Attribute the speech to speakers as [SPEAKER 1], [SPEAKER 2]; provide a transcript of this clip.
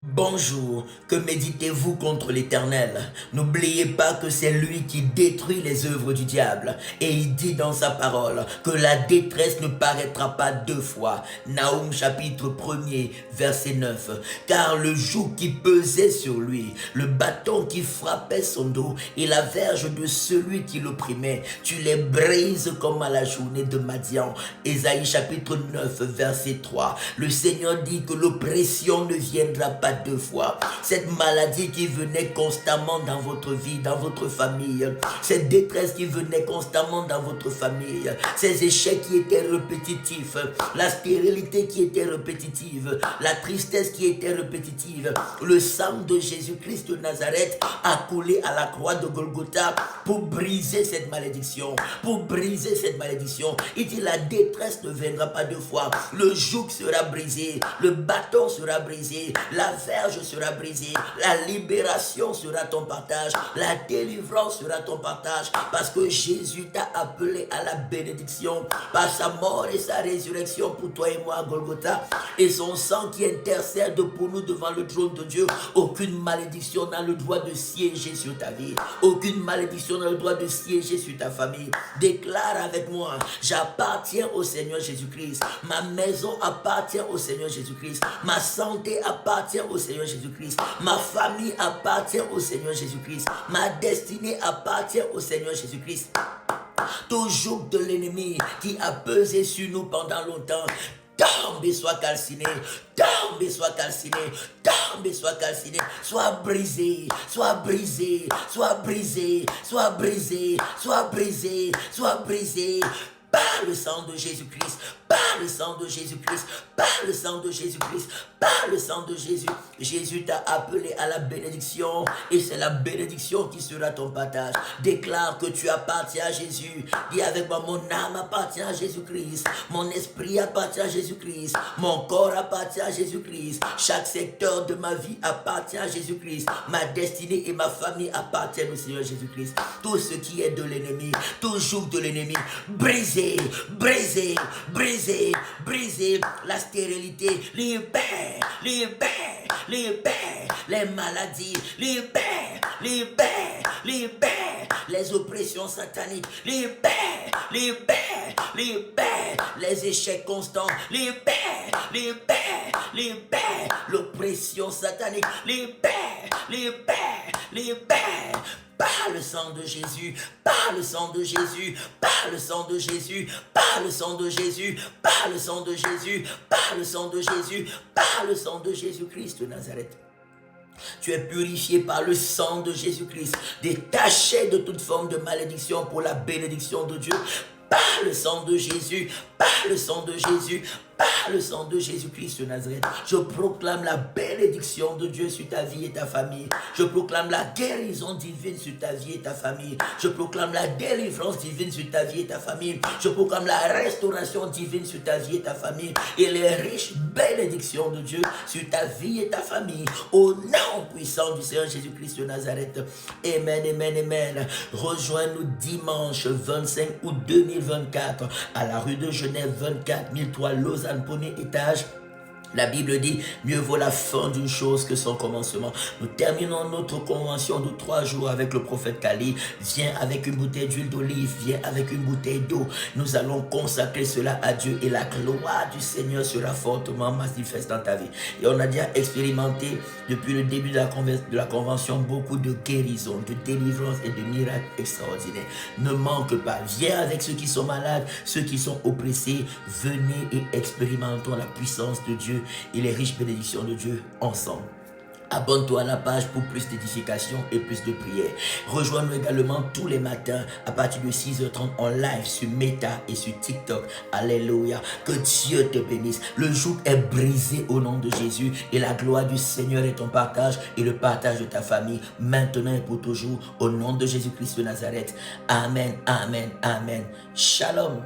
[SPEAKER 1] Bonjour, que méditez-vous contre l'Éternel? N'oubliez pas que c'est lui qui détruit les œuvres du diable. Et il dit dans sa parole que la détresse ne paraîtra pas deux fois. Naoum chapitre 1er, verset 9. Car le joug qui pesait sur lui, le bâton qui frappait son dos et la verge de celui qui l'opprimait, tu les brises comme à la journée de Madian. Ésaïe chapitre 9, verset 3. Le Seigneur dit que l'oppression ne viendra pas deux fois. Cette maladie qui venait constamment dans votre vie, dans votre famille, cette détresse qui venait constamment dans votre famille, ces échecs qui étaient répétitifs, la stérilité qui était répétitive, la tristesse qui était répétitive, le sang de Jésus-Christ de Nazareth a coulé à la croix de Golgotha pour briser cette malédiction, pour briser cette malédiction. Il dit la détresse ne viendra pas deux fois, le joug sera brisé, le bâton sera brisé, la verge sera brisée, la libération sera ton partage, la délivrance sera ton partage, parce que Jésus t'a appelé à la bénédiction par sa mort et sa résurrection pour toi et moi à Golgotha, et son sang qui intercède pour nous devant le trône de Dieu. Aucune malédiction n'a le droit de siéger sur ta vie, aucune malédiction n'a le droit de siéger sur ta famille. Déclare avec moi: j'appartiens au Seigneur Jésus-Christ, ma maison appartient au Seigneur Jésus-Christ, ma santé appartient au Seigneur Jésus-Christ, ma famille appartient au Seigneur Jésus-Christ, ma destinée appartient au Seigneur Jésus-Christ. Tout joug de l'ennemi qui a pesé sur nous pendant longtemps, tombe et soit calciné, tombe et soit calciné, tombe et soit calciné, soit brisé, soit brisé, soit brisé, soit brisé, soit brisé, soit brisé. Par le sang de Jésus-Christ, par le sang de Jésus-Christ, par le sang de Jésus-Christ, par le sang de Jésus. Jésus t'a appelé à la bénédiction et c'est la bénédiction qui sera ton partage. Déclare que tu appartiens à Jésus. Dis avec moi: mon âme appartient à Jésus-Christ, mon esprit appartient à Jésus-Christ, mon corps appartient à Jésus-Christ, chaque secteur de ma vie appartient à Jésus-Christ, ma destinée et ma famille appartiennent au Seigneur Jésus-Christ. Tout ce qui est de l'ennemi, tout joug de l'ennemi, brisé, brisé, brisé, brisé, la stérilité, libère, libère, libère, les maladies, libère, libère, libère, les oppressions sataniques, libère, libère, libère, les échecs constants, libère, libère, libère, l'oppression satanique, libère, libère, libère. Par le sang de Jésus, par le sang de Jésus, par le sang de Jésus, par le sang de Jésus, par le sang de Jésus, par le sang de Jésus, par le sang de Jésus-Christ de Nazareth. Tu es purifié par le sang de Jésus-Christ, détaché de toute forme de malédiction pour la bénédiction de Dieu. Par le sang de Jésus, par le sang de Jésus, par le sang de Jésus-Christ de Nazareth, je proclame la bénédiction de Dieu sur ta vie et ta famille. Je proclame la guérison divine sur ta vie et ta famille. Je proclame la délivrance divine sur ta vie et ta famille. Je proclame la restauration divine sur ta vie et ta famille. Et les riches bénédictions de Dieu sur ta vie et ta famille. Au nom puissant du Seigneur Jésus-Christ de Nazareth. Amen, amen, amen. Rejoins-nous dimanche 25 août 2024 à la rue de Genève 24 1003 Lausanne, premier étage. La Bible dit, mieux vaut la fin d'une chose que son commencement. Nous terminons notre convention de 3 jours avec le prophète Kali. Viens avec une bouteille d'huile d'olive, viens avec une bouteille d'eau. Nous allons consacrer cela à Dieu et la gloire du Seigneur sera fortement manifeste dans ta vie. Et on a déjà expérimenté depuis le début de la convention beaucoup de guérison, de délivrance et de miracles extraordinaires. Ne manque pas, viens avec ceux qui sont malades, ceux qui sont oppressés. Venez et expérimentons la puissance de Dieu et les riches bénédictions de Dieu ensemble. Abonne-toi à la page pour plus d'édification et plus de prières. Rejoins-nous également tous les matins à partir de 6h30 en live sur Meta et sur TikTok. Alléluia. Que Dieu te bénisse. Le joug est brisé au nom de Jésus et la gloire du Seigneur est ton partage et le partage de ta famille maintenant et pour toujours au nom de Jésus-Christ de Nazareth. Amen, amen, amen. Shalom.